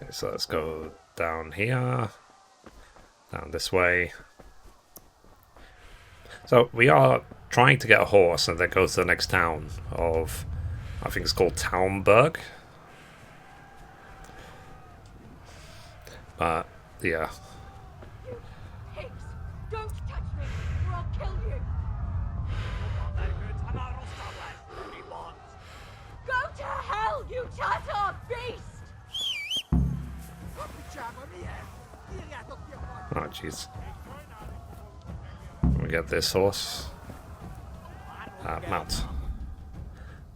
Okay, so let's go down here, down this way. So we are trying to get a horse and then go to the next town of, I think it's called Talmberg. Yeah. Pigs! Don't touch me, or I'll kill you! Go to hell, you Tatar beast! Oh, jeez. Let me get this horse. Mount.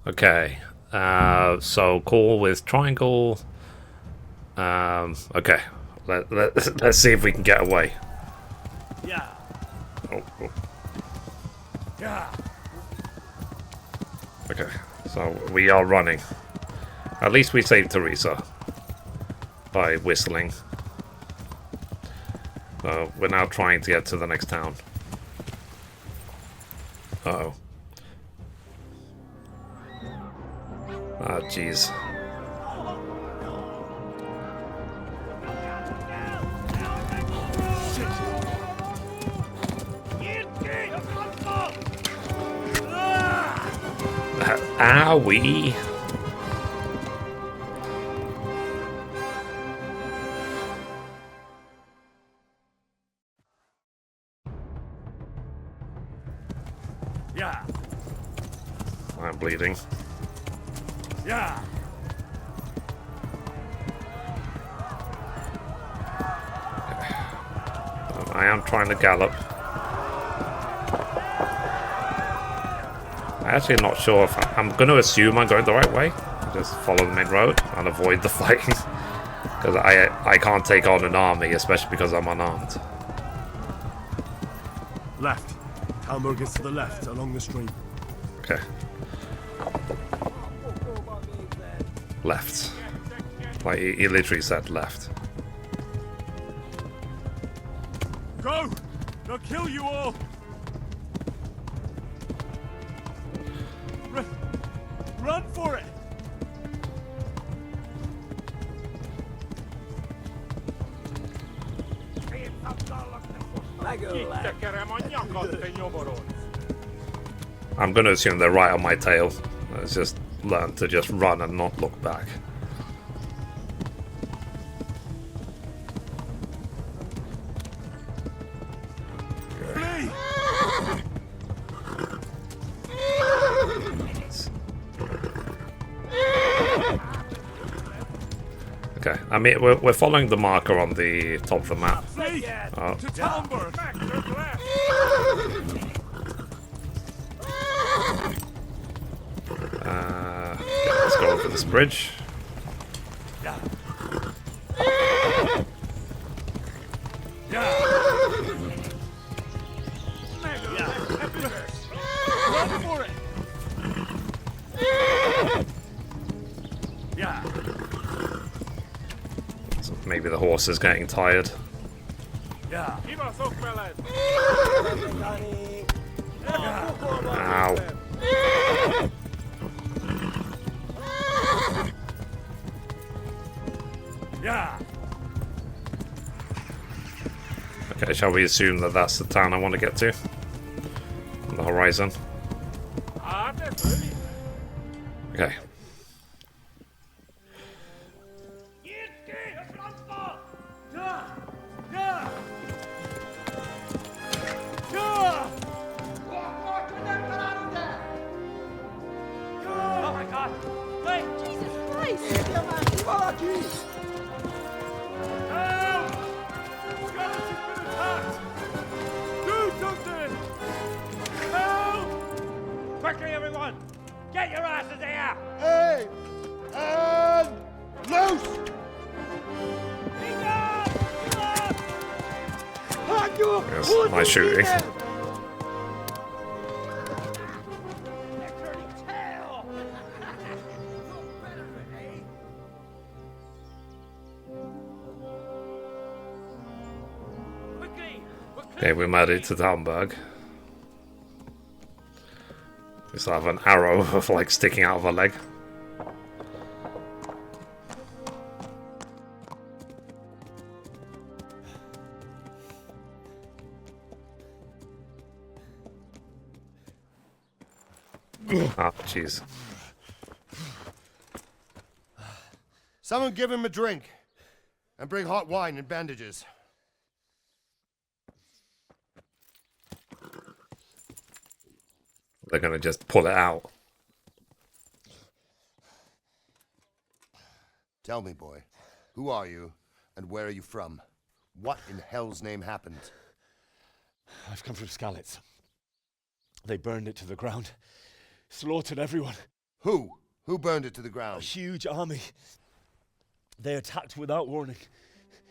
Okay. So call with triangle. Okay. Let's see if we can get away. Yeah. Oh. Yeah. Okay. So we are running. At least we saved Teresa by whistling. We're now trying to get to the next town. Uh-oh. Ah, jeez. Owie! Yeah. I'm bleeding. Yeah. I am trying to gallop. I'm actually not sure if I'm going to assume I'm going the right way. Just follow the main road and avoid the fighting. Because I can't take on an army, especially because I'm unarmed. Left. Talmberg is to the left, along the stream. Okay. Left. Like, he literally said left. Go! They'll kill you all! Run for it! I'm going to assume they're right on my tail. Let's just learn to just run and not look back. Flee! Okay, I mean, we're following the marker on the top of the map. Flee! Oh. To Talmberg! Let's go over this bridge. Yeah. Yeah. Run for it! Yeah. So maybe the horse is getting tired. Yeah. Ow. Yeah. Okay, shall we assume that that's the town I want to get to? On the horizon. Okay. Oh my god! Wait! Jesus Christ! Help! Skalitz has been attacked! Do something! Help! Quickly, everyone! Get your asses here! Hey! And loose! Yes, nice shooting. Okay, we made it to Talmberg. We still have an arrow of like sticking out of a leg. Ah, jeez. Someone give him a drink. And bring hot wine and bandages. They're gonna just pull it out. Tell me, boy, who are you and where are you from? What in hell's name happened? I've come from Skalitz. They burned it to the ground. Slaughtered everyone. Who? Who burned it to the A ground? huge army. They attacked without warning.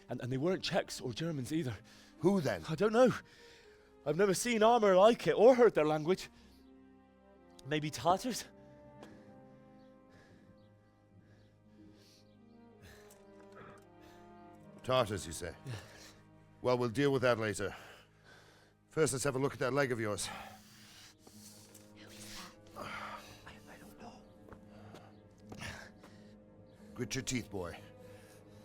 And they weren't Czechs or Germans either. Who then? I don't know. I've never seen armor like it or heard their language. Maybe Tatars? Tartars, you say? Well, we'll deal with that later. First, let's have a look at that leg of yours. I don't know. Grit your teeth, boy.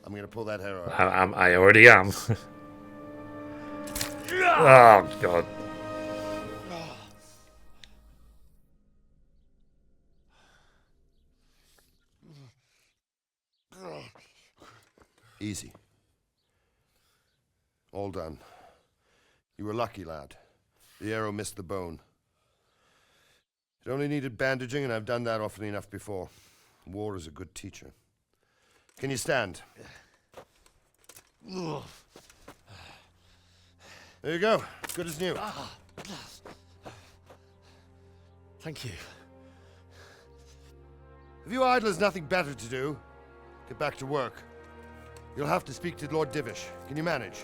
I'm gonna pull that hair out. I already am. Oh, God. Easy. All done. You were lucky, lad. The arrow missed the bone. It only needed bandaging, and I've done that often enough before. War is a good teacher. Can you stand? There you go. Good as new. Thank you. If you idlers nothing better to do, get back to work. You'll have to speak to Lord Divish. Can you manage?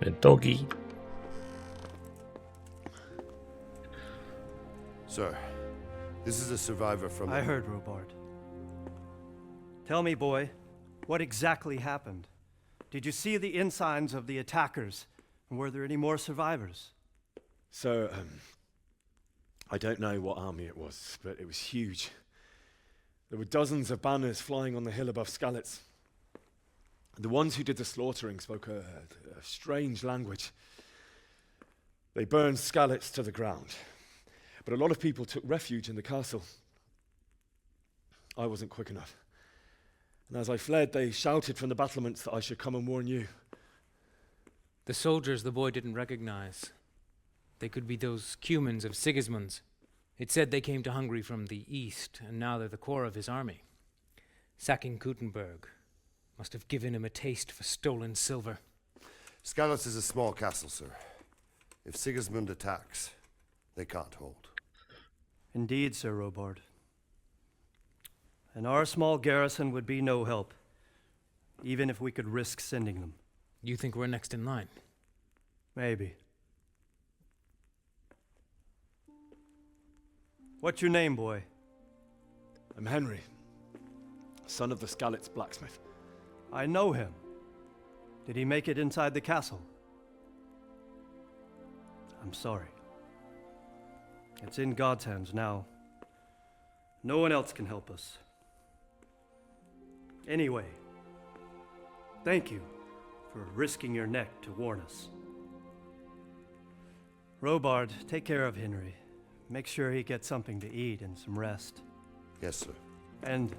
A doggy. Sir, this is a survivor from... I heard, Robard. Tell me, boy, what exactly happened? Did you see the ensigns of the attackers? And were there any more survivors? So, I don't know what army it was, but it was huge. There were dozens of banners flying on the hill above Skalitz. The ones who did the slaughtering spoke a strange language. They burned Skalitz to the ground, but a lot of people took refuge in the castle. I wasn't quick enough. And as I fled, they shouted from the battlements that I should come and warn you. The soldiers the boy didn't recognize. They could be those Cumans of Sigismund's. It said they came to Hungary from the east, and now they're the core of his army. Sacking Gutenberg must have given him a taste for stolen silver. Skalitz is a small castle, sir. If Sigismund attacks, they can't hold. Indeed, Sir Robard. And our small garrison would be no help, even if we could risk sending them. You think we're next in line? Maybe. What's your name, boy? I'm Henry, son of the Skalitz blacksmith. I know him. Did he make it inside the castle? I'm sorry. It's in God's hands now. No one else can help us. Anyway, thank you for risking your neck to warn us. Robard, take care of Henry. Make sure he gets something to eat and some rest. Yes, sir. And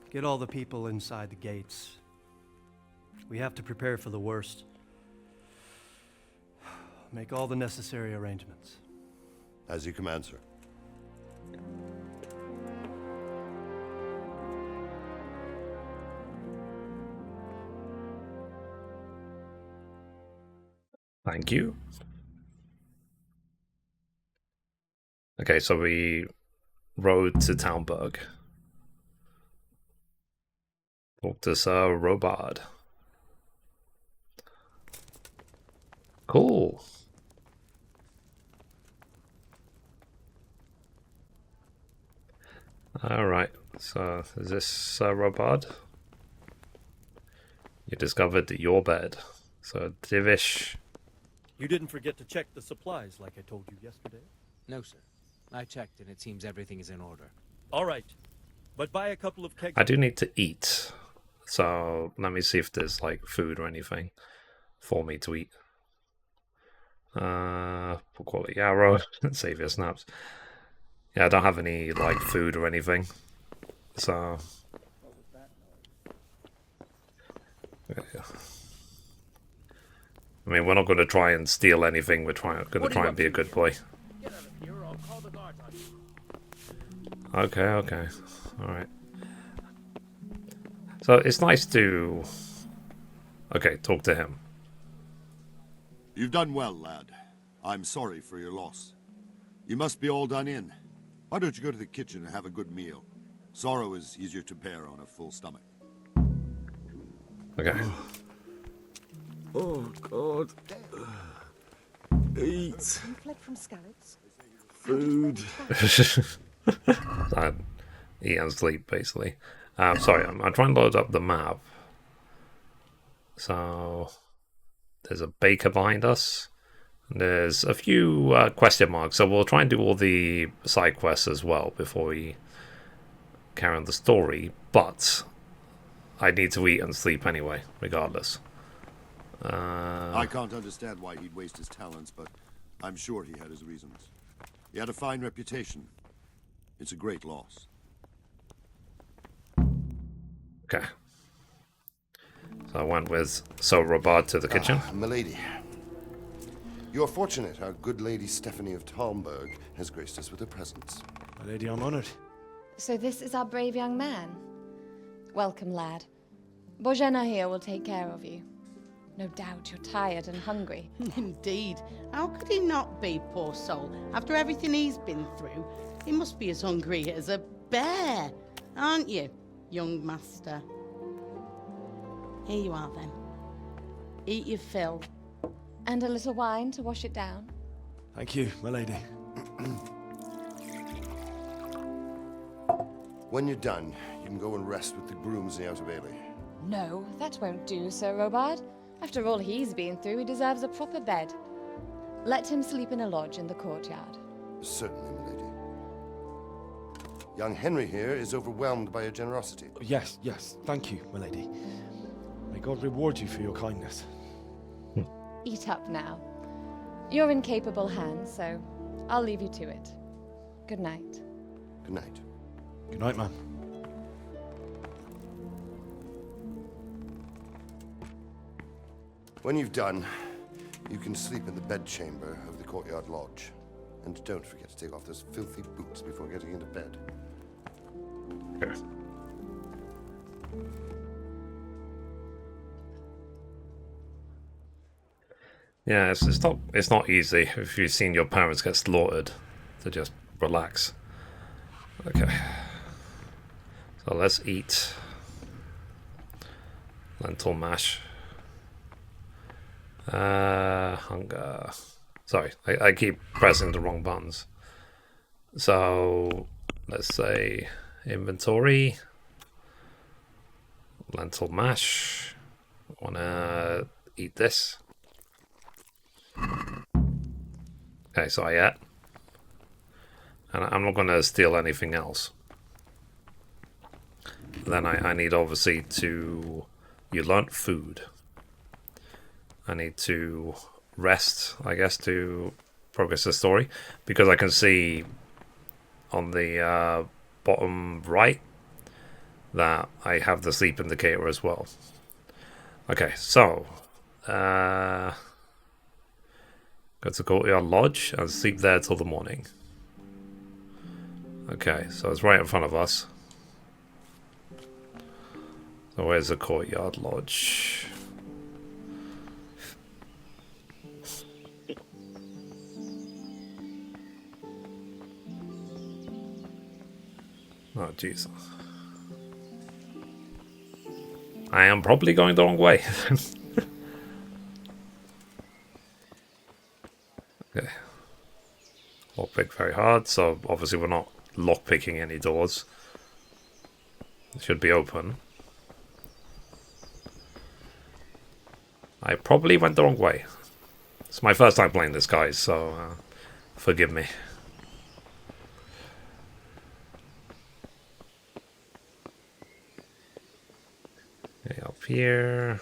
get all the people inside the gates. We have to prepare for the worst. Make all the necessary arrangements. As you command, sir. Thank you. Okay, so we rode to Talmberg. Talk to Sir Robard. Cool. Alright, so is this Sir Robard? You discovered your bed. So Divish. You didn't forget to check the supplies like I told you yesterday? No, sir. I checked, and it seems everything is in order. All right. But buy a couple of kegs. I do need to eat. So let me see if there's like food or anything for me to eat. Poor quality arrow. Save your snaps. Yeah, I don't have any like food or anything. So yeah. I mean, we're not going to try and steal anything. We're going to try and be a good boy. Get out of here or I'll call the guards on you. Okay. Alright. So it's nice to... Okay, talk to him. You've done well, lad. I'm sorry for your loss. You must be all done in. Why don't you go to the kitchen and have a good meal? Sorrow is easier to bear on a full stomach. Okay. Oh, God. Eat. You fled from Skalitz? Food. Eat and sleep, basically. Sorry, I'm trying to load up the map. So... There's a baker behind us. There's a few question marks, so we'll try and do all the side quests as well before we carry on the story, but I need to eat and sleep anyway, regardless. I can't understand why he'd waste his talents, but I'm sure he had his reasons. He had a fine reputation. It's a great loss. Okay. So I went with Robard to the kitchen. Milady. You're fortunate our good lady Stephanie of Talmberg has graced us with her presence. My lady, I'm honored. So this is our brave young man. Welcome, lad. Bojena here will take care of you. No doubt you're tired and hungry. Indeed. How could he not be, poor soul? After everything he's been through, he must be as hungry as a bear, aren't you, young master? Here you are, then. Eat your fill. And a little wine to wash it down. Thank you, my lady. When you're done, you can go and rest with the grooms in the Outer Bailey. No, that won't do, Sir Robard. After all he's been through, he deserves a proper bed. Let him sleep in a lodge in the courtyard. Certainly, milady. Young Henry here is overwhelmed by your generosity. Yes, thank you, my lady. May God reward you for your kindness. Eat up now. You're in capable hands, so I'll leave you to it. Good night. Good night. Good night, ma'am. When you've done, you can sleep in the bedchamber of the courtyard lodge. And don't forget to take off those filthy boots before getting into bed. Okay. Yeah, it's not easy if you've seen your parents get slaughtered to just relax. Okay. So let's eat lentil mash. Hunger. Sorry, I keep pressing the wrong buttons. So let's say inventory. Lentil mash. Wanna eat this? Okay, so I ate. And I'm not gonna steal anything else. Then I need obviously to... You learnt food. I need to rest, I guess, to progress the story. Because I can see on the bottom right that I have the sleep indicator as well. Okay, so... go to Courtyard Lodge and sleep there till the morning. Okay, so it's right in front of us. So where's the Courtyard Lodge? Oh, jeez. I am probably going the wrong way. Okay. Lockpick very hard, so obviously we're not lockpicking any doors. It should be open. I probably went the wrong way. It's my first time playing this, guys, so forgive me. here.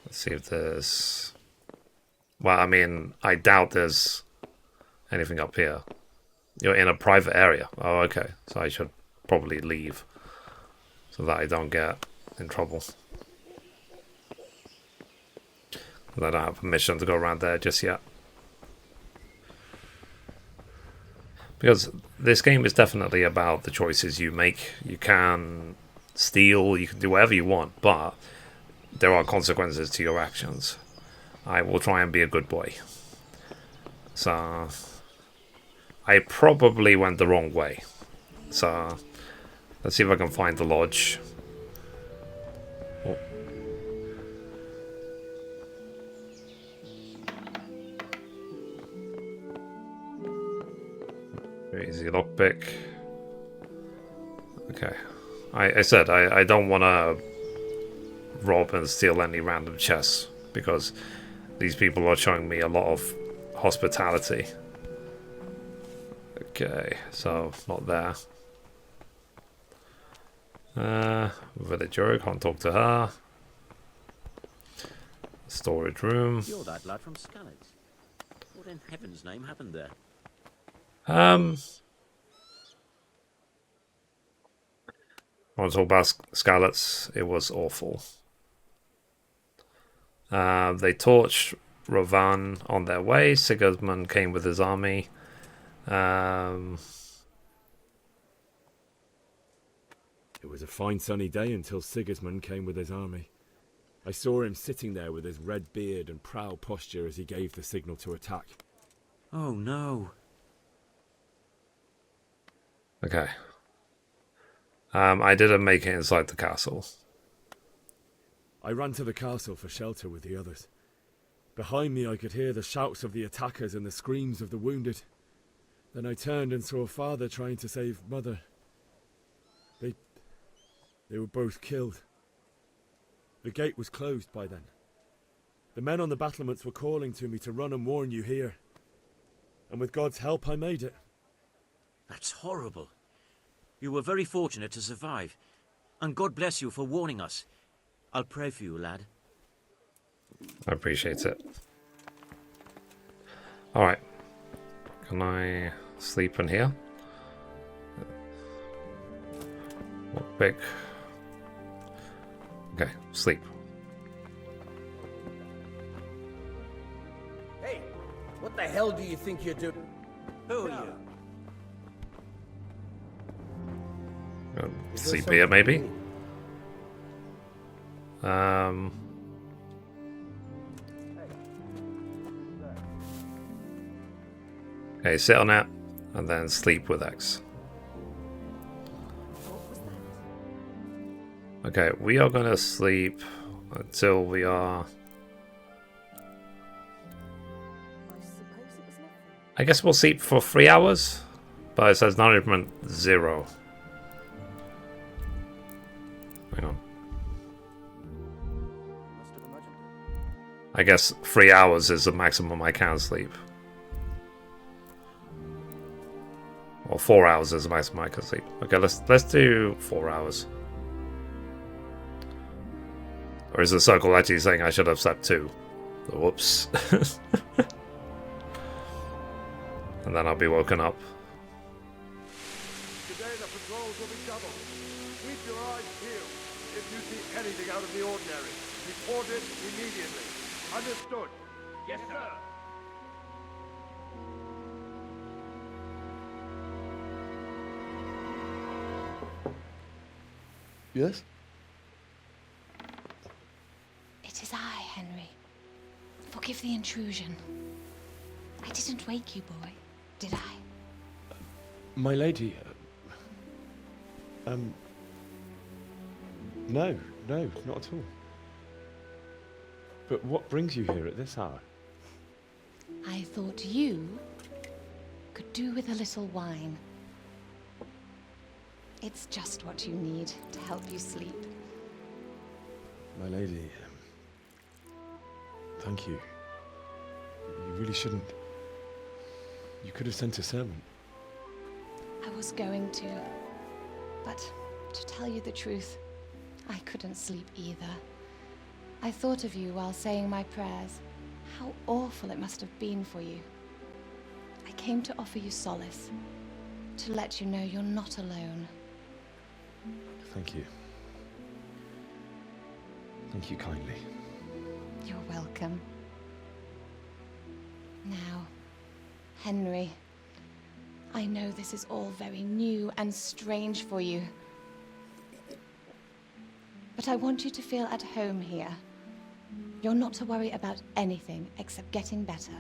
Let's see if there's... Well, I mean, I doubt there's anything up here. You're in a private area. Oh, okay. So I should probably leave so that I don't get in trouble. I don't have permission to go around there just yet. Because this game is definitely about the choices you make. You can steal, you can do whatever you want, but there are consequences to your actions. I will try and be a good boy. So I probably went the wrong way. So let's see if I can find the lodge. Oh. Very easy lockpick. Okay. I said I don't want to rob and steal any random chests because these people are showing me a lot of hospitality. Okay, so not there. Villager, can't talk to her. Storage room. You're that lad from Skalitz. What in heaven's name happened there? I want to talk about Skalitz. It was awful. They torched Rovan on their way. Sigismund came with his army. It was a fine sunny day until Sigismund came with his army. I saw him sitting there with his red beard and proud posture as he gave the signal to attack. Oh no. Okay. I didn't make it inside the castle. I ran to the castle for shelter with the others. Behind me I could hear the shouts of the attackers and the screams of the wounded. Then I turned and saw father trying to save mother. They were both killed. The gate was closed by then. The men on the battlements were calling to me to run and warn you here. And with God's help I made it. That's horrible. You were very fortunate to survive. And God bless you for warning us. I'll pray for you, lad. I appreciate it. Alright. Can I sleep in here? What big? Okay, sleep. Hey, what the hell do you think you're doing? Who are you? Sleep here, maybe? Okay, sit on it, and then sleep with X. Okay, we are gonna sleep until we are... I guess we'll sleep for 3 hours, but it says nourishment 0. Hang on. I guess 3 hours is the maximum I can sleep. Or 4 hours is the maximum I can sleep. Okay, let's do 4 hours. Or is the circle actually saying I should have slept 2? Whoops. And then I'll be woken up. Today the patrols will be doubled. Keep your eyes peeled. If you see anything out of the ordinary, report it immediately. Understood? Yes, sir. Yes? It is I, Henry. Forgive the intrusion. I didn't wake you, boy, did I? My lady, no, not at all. But what brings you here at this hour? I thought you could do with a little wine. It's just what you need to help you sleep. My lady, thank you. You really shouldn't. You could have sent a servant. I was going to, but to tell you the truth, I couldn't sleep either. I thought of you while saying my prayers. How awful it must have been for you. I came to offer you solace, to let you know you're not alone. Thank you. Thank you kindly. You're welcome. Now, Henry, I know this is all very new and strange for you. But I want you to feel at home here. You're not to worry about anything except getting better.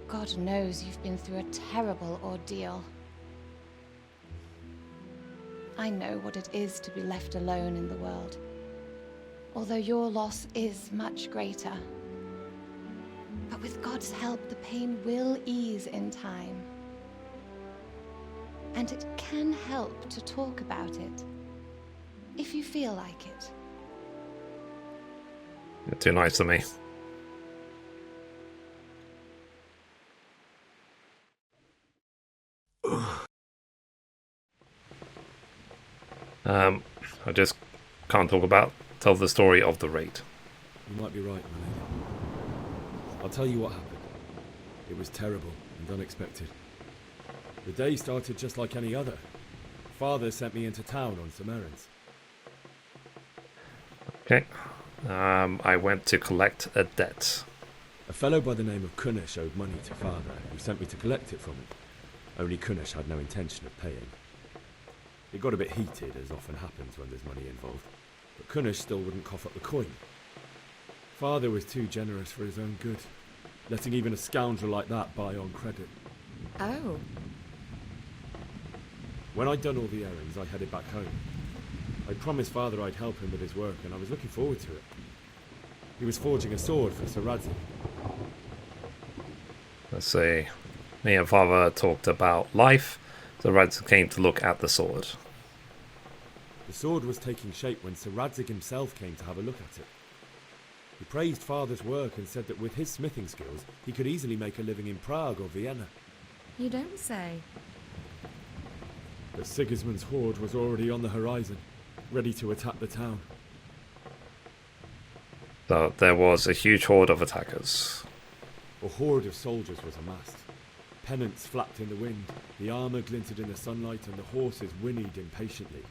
God knows you've been through a terrible ordeal. I know what it is to be left alone in the world, although your loss is much greater. But with God's help, the pain will ease in time. And it can help to talk about it, if you feel like it. You're too nice to me. I just can't tell the story of the raid. You might be right, my lady. I'll tell you what happened. It was terrible and unexpected. The day started just like any other. Father sent me into town on some errands. Okay. I went to collect a debt. A fellow by the name of Cunish owed money to Father, who sent me to collect it from him. Only Cunish had no intention of paying. It got a bit heated, as often happens when there's money involved, but Cunish still wouldn't cough up the coin. Father was too generous for his own good, letting even a scoundrel like that buy on credit. Oh. When I'd done all the errands, I headed back home. I promised Father I'd help him with his work, and I was looking forward to it. He was forging a sword for Sir Radzik. Let's see. Me and Father talked about life. So Radzik came to look at the sword. The sword was taking shape when Sir Radzik himself came to have a look at it. He praised Father's work and said that with his smithing skills, he could easily make a living in Prague or Vienna. You don't say. But Sigismund's horde was already on the horizon, ready to attack the town. So there was a huge horde of attackers. A horde of soldiers was amassed. Pennants flapped in the wind, the armour glinted in the sunlight, and the horses whinnied impatiently.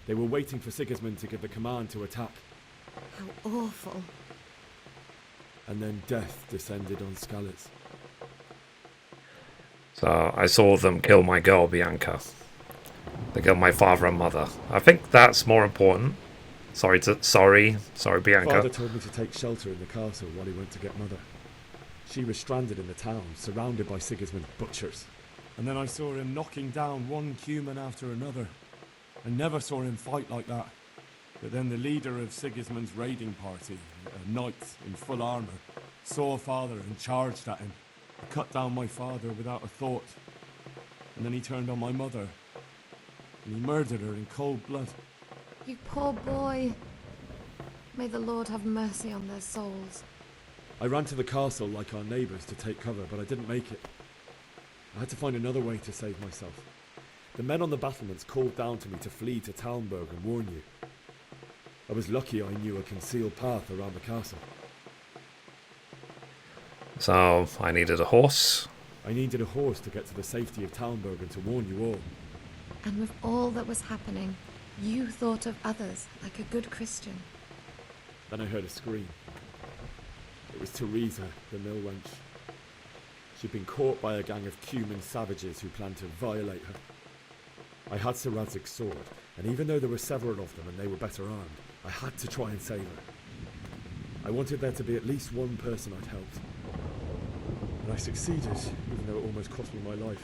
They were waiting for Sigismund to give the command to attack. How awful. And then death descended on Skalitz. So I saw them kill my girl, Bianca. They killed my father and mother. I think that's more important. Sorry, Bianca. Father told me to take shelter in the castle while he went to get Mother. She was stranded in the town, surrounded by Sigismund's butchers. And then I saw him knocking down one Cuman after another. I never saw him fight like that. But then the leader of Sigismund's raiding party, a knight in full armour, saw Father and charged at him. He cut down my father without a thought. And then he turned on my mother. And he murdered her in cold blood. You poor boy. May the Lord have mercy on their souls. I ran to the castle like our neighbours to take cover, but I didn't make it. I had to find another way to save myself. The men on the battlements called down to me to flee to Talmberg and warn you. I was lucky I knew a concealed path around the castle. So I needed a horse. I needed a horse to get to the safety of Talmberg and to warn you all. And with all that was happening, you thought of others like a good Christian. Then I heard a scream. It was Teresa, the mill wench. She'd been caught by a gang of Cuman savages who planned to violate her. I had Sir Radzig's sword, and even though there were several of them and they were better armed, I had to try and save her. I wanted there to be at least one person I'd helped. And I succeeded, even though it almost cost me my life.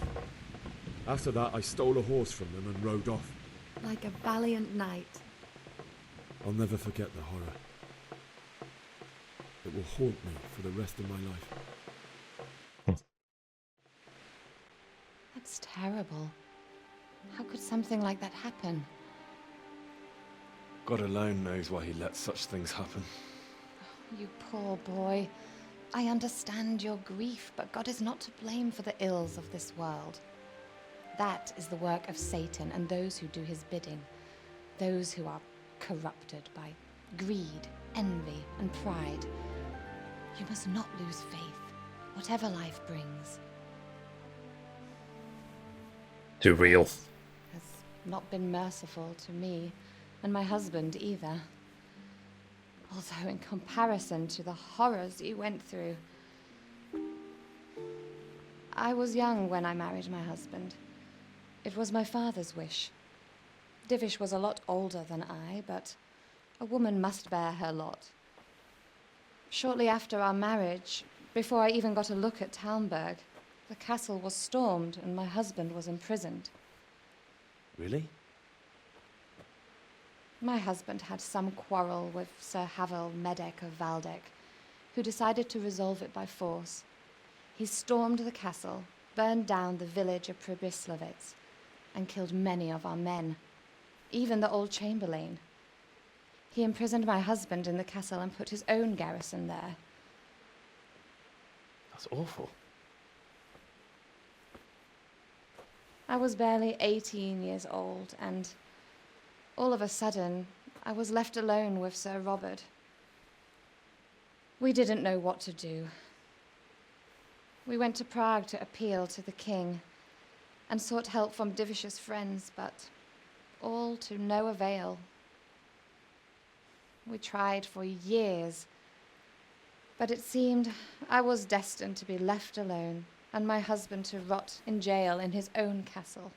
After that, I stole a horse from them and rode off. Like a valiant knight. I'll never forget the horror. It will haunt me for the rest of my life. That's terrible. How could something like that happen? God alone knows why he lets such things happen. You poor boy. I understand your grief, but God is not to blame for the ills of this world. That is the work of Satan and those who do his bidding. Those who are corrupted by greed, envy, and pride. You must not lose faith, whatever life brings. Too real. Has not been merciful to me, and my husband either. Although in comparison to the horrors you went through. I was young when I married my husband. It was my father's wish. Divish was a lot older than I, but a woman must bear her lot. Shortly after our marriage, before I even got a look at Talmberg, the castle was stormed and my husband was imprisoned. Really? My husband had some quarrel with Sir Havel Medek of Valdek, who decided to resolve it by force. He stormed the castle, burned down the village of Pribyslavitz, and killed many of our men, even the old chamberlain. He imprisoned my husband in the castle and put his own garrison there. That's awful. I was barely 18 years old, and all of a sudden, I was left alone with Sir Robert. We didn't know what to do. We went to Prague to appeal to the king and sought help from Divish's friends, but all to no avail. We tried for years, but it seemed I was destined to be left alone and my husband to rot in jail in his own castle.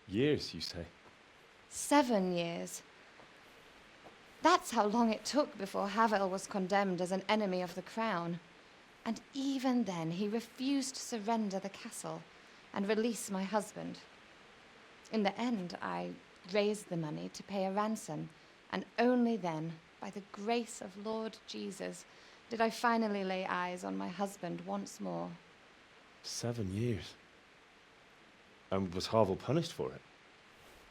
Years, you say? 7 years. That's how long it took before Havel was condemned as an enemy of the crown. And even then, he refused to surrender the castle and release my husband. In the end, I raised the money to pay a ransom, and only then, by the grace of Lord Jesus, did I finally lay eyes on my husband once more. 7 years? And was Havel punished for it?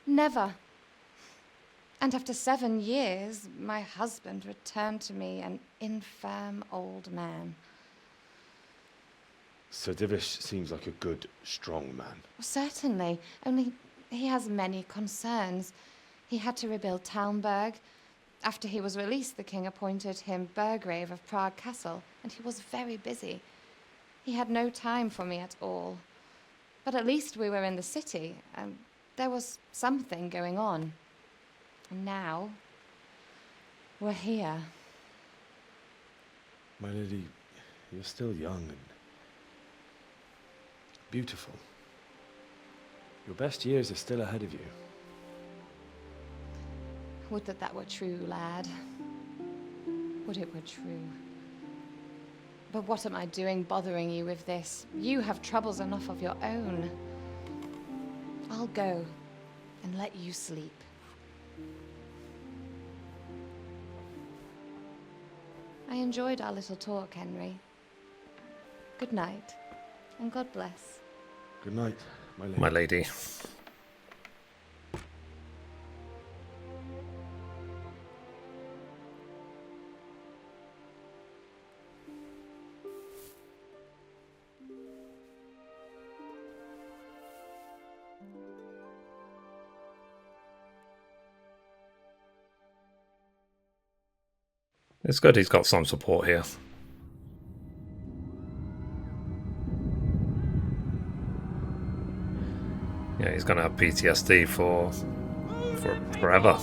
Never. And after 7 years, my husband returned to me an infirm old man. Sir Divish seems like a good, strong man. Certainly, only he has many concerns. He had to rebuild Talmberg. After he was released, the king appointed him Burgrave of Prague Castle, and he was very busy. He had no time for me at all. But at least we were in the city, and there was something going on. And now, we're here. My lady, you're still young and beautiful. Your best years are still ahead of you. Would that were true, lad. Would it were true. But what am I doing bothering you with this? You have troubles enough of your own. I'll go and let you sleep. I enjoyed our little talk, Henry. Good night, and God bless. Good night, my lady. My lady. It's good he's got some support here. Yeah, he's gonna have PTSD for forever.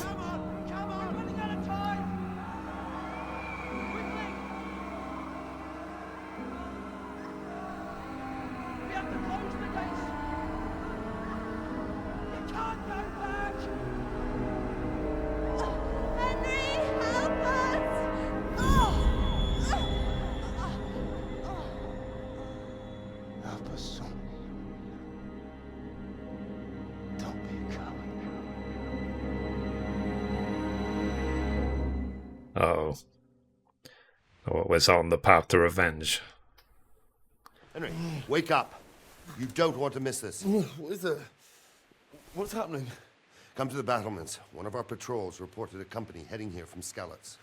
Oh, we're on the path to revenge. Henry, wake up. You don't want to miss this. What is it? What's happening? Come to the battlements. One of our patrols reported a company heading here from Skalitz.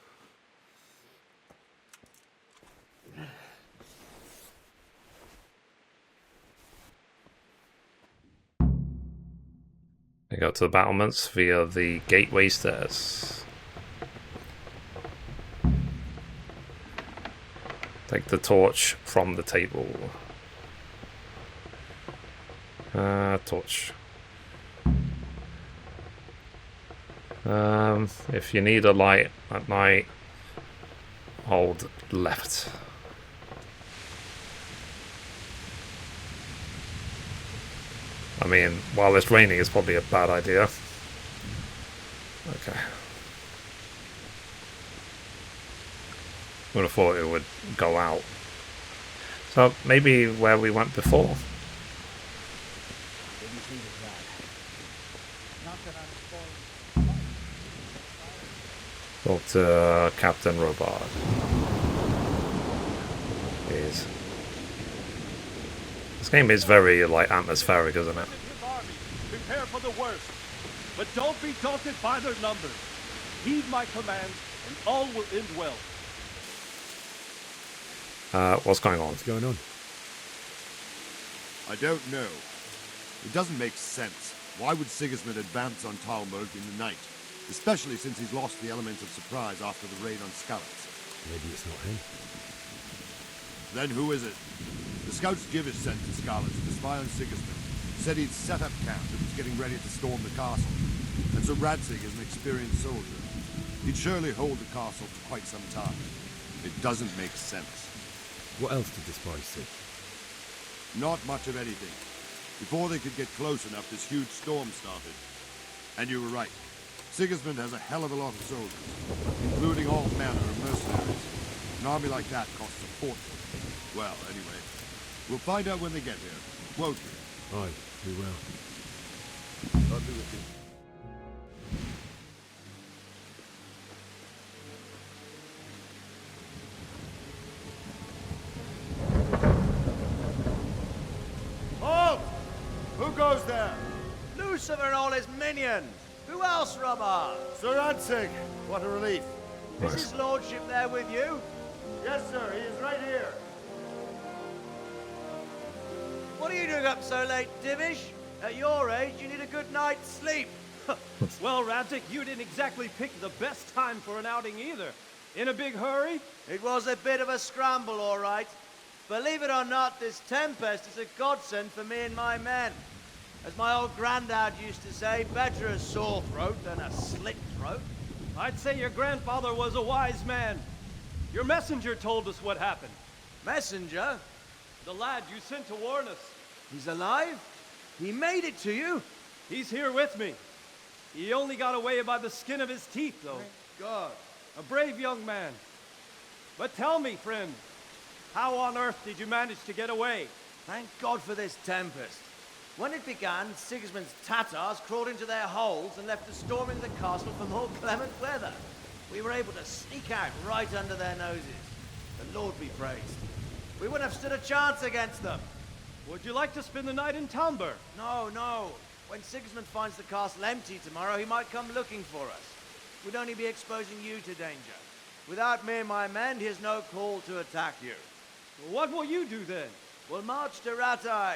We go to the battlements via the gateway stairs. Take the torch from the table. Torch. If you need a light at night, hold left. I mean, while it's raining, it's probably a bad idea. Okay. Would have thought it would go out. So maybe where we went before. Talk to Captain Robard. Please. This game is very like atmospheric, isn't it? Prepare for the worst, but don't be daunted by their numbers. Heed my commands, and all will end well. What's going on? What's going on? I don't know. It doesn't make sense. Why would Sigismund advance on Talmberg in the night? Especially since he's lost the element of surprise after the raid on Skalitz. Maybe it's not him. Then who is it? The scouts Divish sent to Skalitz to spy on Sigismund said he'd set up camp and was getting ready to storm the castle. And so Radzig is an experienced soldier. He'd surely hold the castle for quite some time. It doesn't make sense. What else did the spies see? Not much of anything. Before they could get close enough, this huge storm started. And you were right. Sigismund has a hell of a lot of soldiers, including all manor of mercenaries. An army like that costs a fortune. Well, anyway, we'll find out when they get here, won't we? Aye, we will. I'll be with you. Halt! Who goes there? Lucifer and all his minions. Who else, Robert? Sir Radzig. What a relief. Is his lordship there with you? Yes, sir. He is right here. What are you doing up so late, Divish? At your age, you need a good night's sleep. Well, Radzig, you didn't exactly pick the best time for an outing either. In a big hurry? It was a bit of a scramble, all right. Believe it or not, this tempest is a godsend for me and my men. As my old granddad used to say, better a sore throat than a slit throat. I'd say your grandfather was a wise man. Your messenger told us what happened. Messenger? The lad you sent to warn us. He's alive? He made it to you? He's here with me. He only got away by the skin of his teeth, though. Thank God. A brave young man. But tell me, friend, how on earth did you manage to get away? Thank God for this tempest. When it began, Sigismund's Tatars crawled into their holes and left us storming the castle for more clement weather. We were able to sneak out right under their noses. The Lord be praised. We wouldn't have stood a chance against them. Would you like to spend the night in Talmberg? No, no. When Sigismund finds the castle empty tomorrow, he might come looking for us. We'd only be exposing you to danger. Without me and my men, he has no call to attack you. What will you do then? We'll march to Ratai.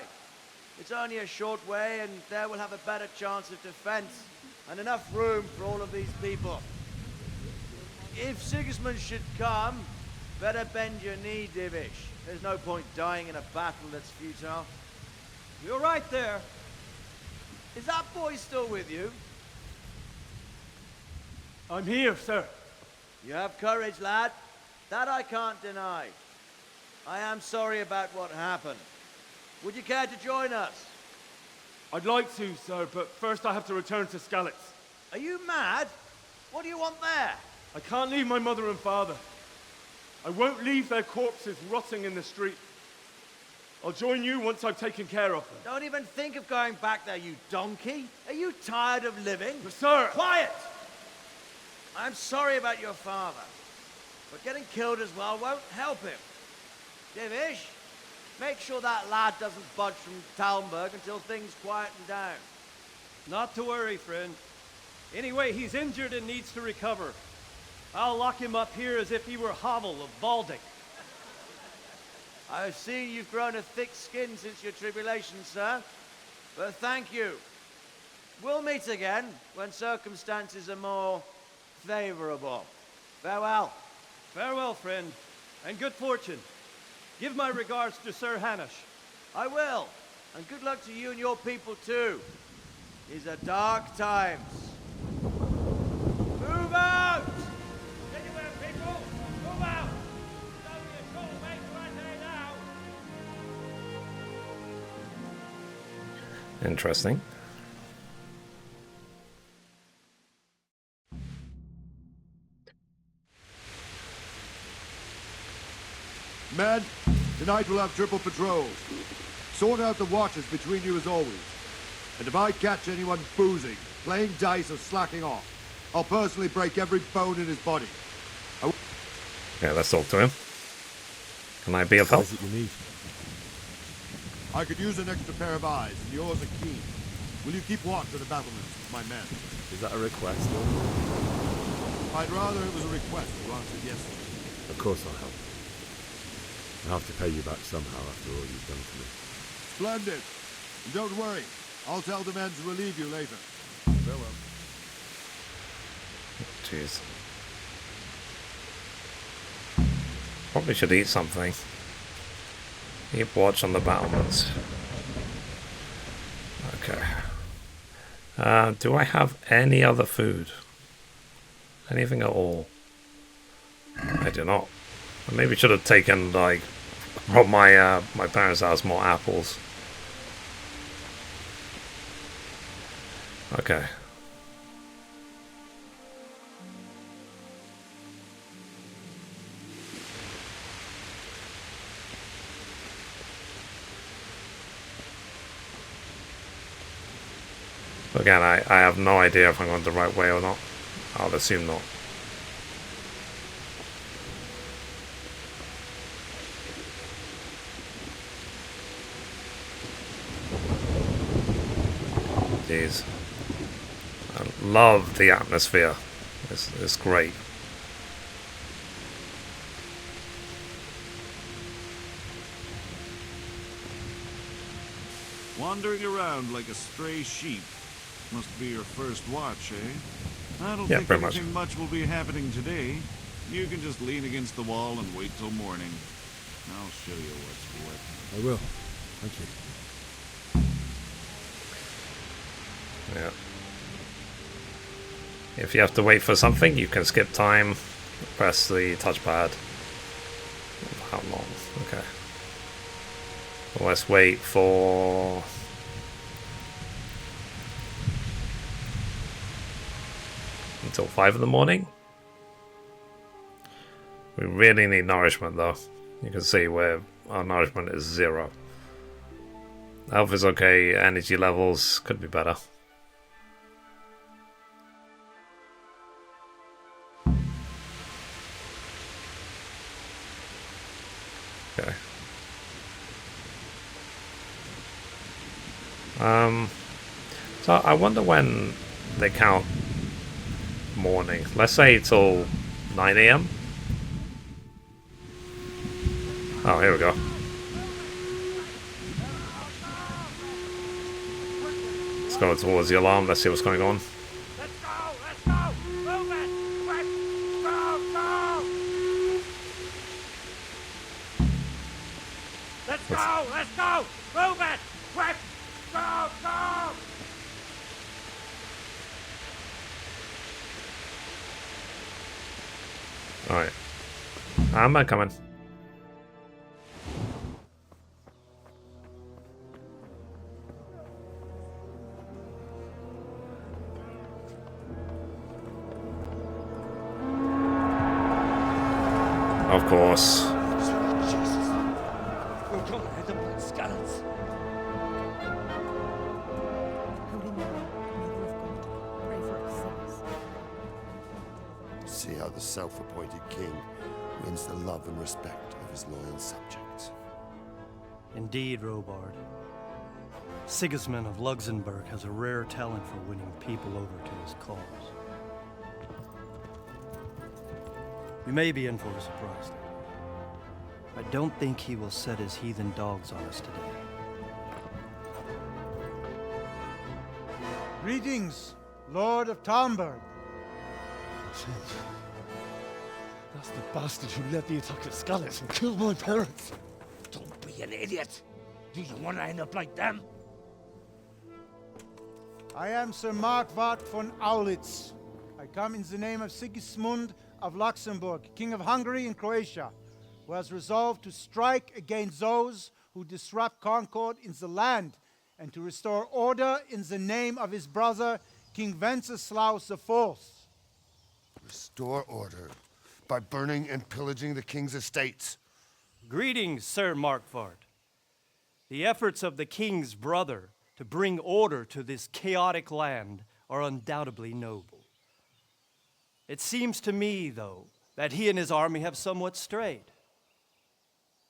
It's only a short way, and there we'll have a better chance of defense and enough room for all of these people. If Sigismund should come, better bend your knee, Divish. There's no point dying in a battle that's futile. You're right there. Is that boy still with you? I'm here, sir. You have courage, lad. That I can't deny. I am sorry about what happened. Would you care to join us? I'd like to, sir, but first I have to return to Skalitz. Are you mad? What do you want there? I can't leave my mother and father. I won't leave their corpses rotting in the street. I'll join you once I've taken care of them. Don't even think of going back there, you donkey. Are you tired of living? But sir! Quiet! I'm sorry about your father, but getting killed as well won't help him. Divish, make sure that lad doesn't budge from Talmberg until things quieten down. Not to worry, friend. Anyway, he's injured and needs to recover. I'll lock him up here as if he were Havel of Valdic. I've seen you've grown a thick skin since your tribulation, sir. But thank you. We'll meet again when circumstances are more favorable. Farewell. Farewell, friend, and good fortune. Give my regards to Sir Hanush. I will. And good luck to you and your people too. These are dark times. Move out! Anywhere, people! Move out! It's only a short way to Rattay now. Interesting. Men, tonight we'll have triple patrols. Sort out the watches between you as always. And if I catch anyone boozing, playing dice or slacking off, I'll personally break every bone in his body. Yeah, let's talk to him. Can I be of help? What is it you need? I could use an extra pair of eyes, and yours are keen. Will you keep watch of the battlements, my men? Is that a request? I'd rather it was a request you answered yes to. Of course I'll help. I'll have to pay you back somehow after all you've done for me. Splendid. And don't worry. I'll tell the men to relieve you later. Farewell. Jeez. Probably should eat something. Keep watch on the battlements. Okay. Do I have any other food? Anything at all? I do not. I maybe should have taken, like, from my my parents' house more apples. Okay. Again, I have no idea if I'm going the right way or not. I'll assume not. Jeez. I love the atmosphere. It's great. Wandering around like a stray sheep. Must be your first watch, eh? I don't Yeah, think pretty much. anything much will be happening today. You can just lean against the wall and wait till morning. I'll show you what's what. I will. Thank you. Yeah. If you have to wait for something, you can skip time, press the touchpad. How long? Okay. Well, let's wait for... until 5 in the morning. We really need nourishment though. You can see where our nourishment is 0. Health is okay, energy levels could be better. Okay. So I wonder when they count morning. Let's say till 9 AM. Oh, here we go. Let's go towards the alarm. Let's see what's going on. Let's go! Let's go! Move it! Quick! Go! Go! Let's go! Let's go! Move it! Quick! Go! Go! Alright. I'm not coming. Of course. We're coming at them like Skalitz. Holy Mary, Mother of God, pray for us sinners. See how the self-appointed king wins the love and respect of his loyal subjects. Indeed, Robard. Sigismund of Luxembourg has a rare talent for winning people over to his cause. We may be in for a surprise, though. I don't think he will set his heathen dogs on us today. Greetings, Lord of Talmberg. That's the bastard who led the attack at Skalitz and killed my parents. Don't be an idiot. Do you want to end up like them? I am Sir Markwart von Aulitz. I come in the name of Sigismund of Luxembourg, King of Hungary and Croatia, who has resolved to strike against those who disrupt concord in the land and to restore order in the name of his brother, King Wenceslaus IV. Restore order by burning and pillaging the king's estates. Greetings, Sir Markwart. The efforts of the king's brother to bring order to this chaotic land are undoubtedly noble. It seems to me, though, that he and his army have somewhat strayed.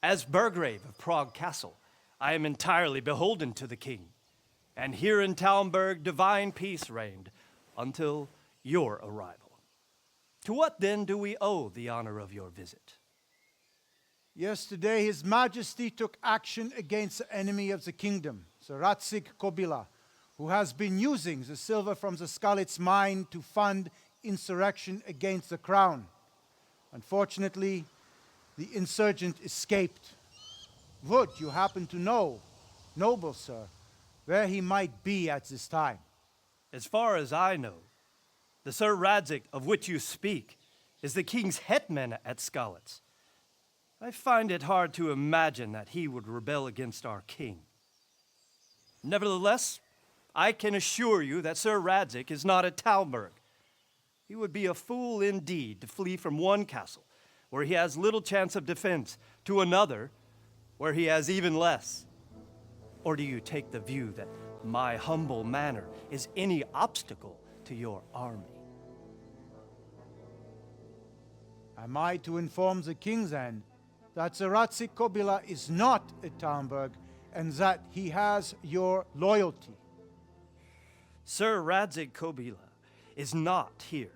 As Burgrave of Prague Castle, I am entirely beholden to the king, and here in Talmberg divine peace reigned until your arrival. To what then do we owe the honor of your visit? Yesterday, His Majesty took action against the enemy of the kingdom, Sir Radzik Kobila, who has been using the silver from the Skalitz mine to fund insurrection against the crown. Unfortunately, the insurgent escaped. Would you happen to know, noble sir, where he might be at this time? As far as I know, the Sir Radzik of which you speak is the king's hetman at Skalitz. I find it hard to imagine that he would rebel against our king. Nevertheless, I can assure you that Sir Radzik is not at Talmberg. He would be a fool indeed to flee from one castle, where he has little chance of defense, to another, where he has even less. Or do you take the view that my humble manor is any obstacle to your army? Am I to inform the king then that Sir Radzik Kobila is not at Talmberg and that he has your loyalty? Sir Radzik Kobila is not here,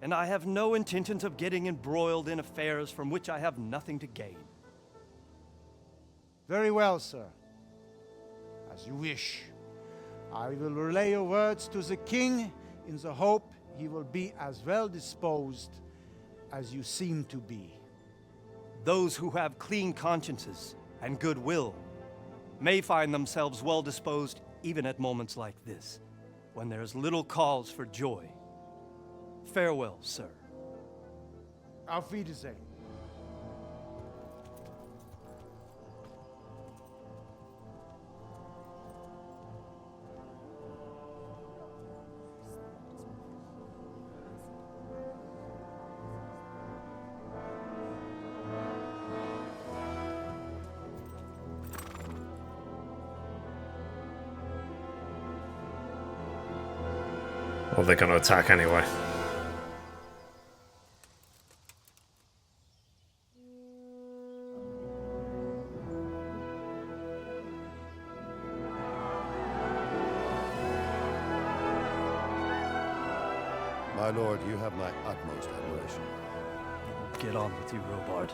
and I have no intentions of getting embroiled in affairs from which I have nothing to gain. Very well, sir. As you wish. I will relay your words to the king in the hope he will be as well disposed as you seem to be. Those who have clean consciences and goodwill may find themselves well disposed even at moments like this, when there is little cause for joy. Farewell, sir. Auf Wiedersehen. Well, they're going to attack anyway. My lord, you have my utmost admiration. Get on with you, Robard.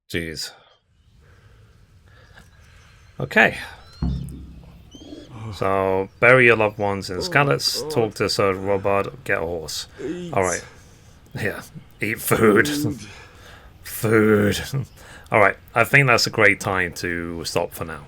Jeez. Okay. So, bury your loved ones in Skalitz, talk to Sir Robard, get a horse. Alright. Yeah. Eat food. Food. Alright, I think that's a great time to stop for now.